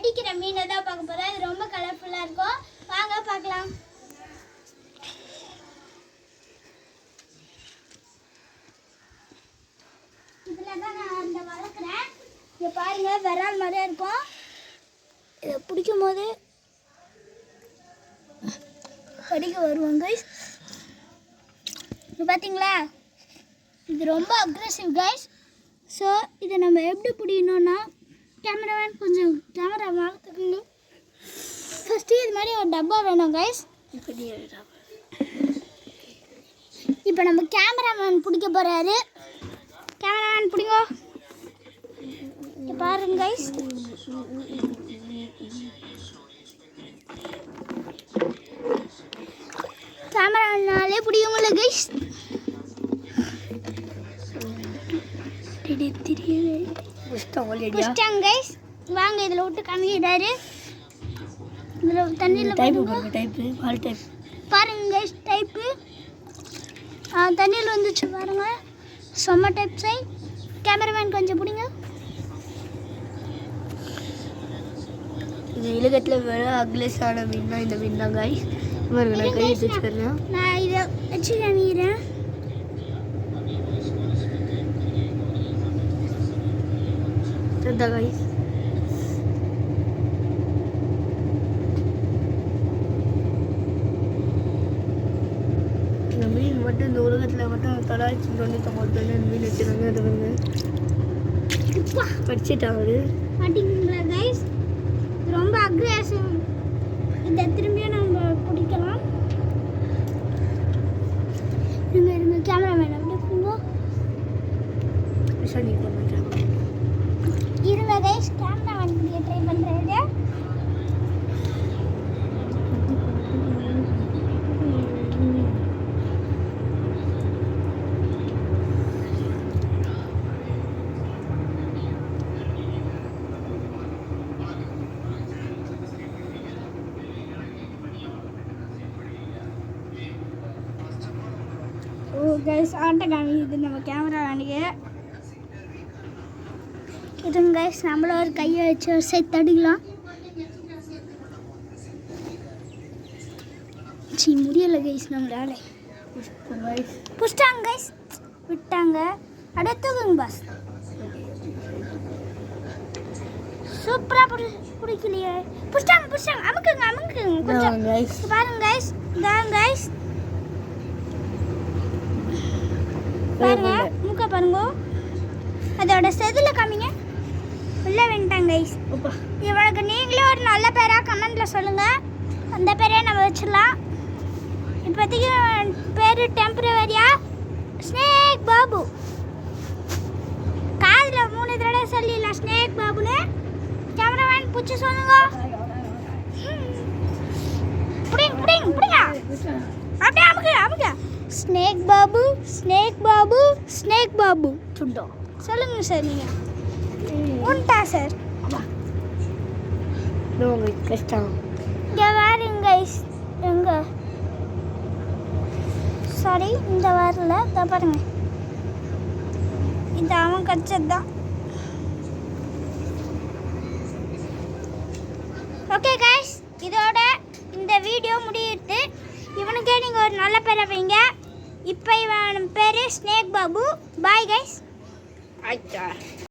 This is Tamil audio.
வெடிக்கிற மீனை தான் பார்க்க போகிறோம். இது ரொம்ப கலர்ஃபுல்லாக இருக்கும். வாங்க பார்க்கலாம். இதில் தான் நான் அந்த வளர்க்குறேன். இங்கே பாருங்கள், விரால் மாதிரியே இருக்கும். இதை பிடிக்கும் போது படிக்க வருவாங்க. இது பார்த்தீங்களா, இது ரொம்ப அக்ரெசிவ் கைஸ். ஸோ இதை நம்ம எப்படி பிடிக்கணும்னா, கேமராமேன் கொஞ்சம் கேமரா மாற்றுக்குங்க. ஃபஸ்ட்டு இது மாதிரி ஒரு டப்பா வேணும் கைஸ். இப்போ நம்ம கேமராமேன் பிடிக்க போகிறாரு. கேமராமேன் பிடிங்க. பாருங்க கைஸ், கேமரானாலே பிடிக்க முடியல கைஸ். கைஸ் வாங்க, இதில் விட்டு காமிக்கிறாரு. இதில் தண்ணியில் பாருங்க கைஸ், டைப்பு தண்ணியில் வந்துச்சு பாருங்க. செம்ம டைப் சை. கேமராமேன் கொஞ்சம் பிடிங்க. இது இலகத்தில் வேற அக்லெஸான மீன் தான் இந்த மீன் தான் கைஸ். நான் கை வச்சுக்கிறேன். நான் இதை வச்சு காமிக்கிறேன். கைஸ் இந்த மீன் மட்டும் இந்த உலகத்தில் மட்டும் 999 மீன் வச்சுருக்காங்க. அது வந்து படிச்சுட்டாங்க மாட்டிங்களா கைஸ். ரொம்ப அக்ரெசிவ். இதை திரும்பியும் நம்ம பிடிக்கலாம். இருங்க கேமராமேன் அப்படி இருங்க கைஸ். கேமராமேன் பிடிக்க ட்ரை பண்ணுறது. கைஸ் ஆட்ட காமிக்குது நம்ம கேமரா வேண்டிய. இதுங்க கைஸ், நம்மள ஒரு கையை வச்சு ஒரு சைட் தடிக்கலாம். முடியலை கைஸ் நம்மளால. புஷ்டாங்க கைஸ், விட்டாங்க. அடுத்துங்க பாஸ். சூப்பராக பிடிக்கலையே. புஷ்டாங்க அமுக்குங்க கொஞ்சம் பாருங்க கைஸ். இதாங்க கைஸ் பாருங்க, மூக்க பாருங்க. அதோட செதில காமிங்க. உள்ள வேண்டாங்க கைஸ். இவனுக்கு நீங்களே ஒரு நல்ல பேரா கமெண்ட்ல சொல்லுங்க. அந்த பேரே நம்ம வச்சிடலாம். இப்போதைக்கு பேரு டெம்பரவரியா ஸ்னேக் பாபு. காதில் 3 தடவை சொல்லிடலாம் ஸ்னேக் பாபுன்னு. கேமராமேன் பிடிச்சி சொல்லுங்க. பிடிங்க அப்படியே அமுக்கு. ஸ்னேக் பாபு சொல்லுங்க சார். நீங்கள் உண்டா சார்? கஷ்டம். இங்கே வாருங்க கைஸ். எங்க சாரி, இந்த வாரில் இதை பாருங்க. இது அவன் கச்சது தான். ஓகே கைஸ், இதோட இந்த வீடியோ முடியுது. இவனுக்கே நீங்கள் ஒரு நல்ல பேரை வைங்க. இப்போ இவன் பேர் ஸ்னேக் பாபு. Bye guys.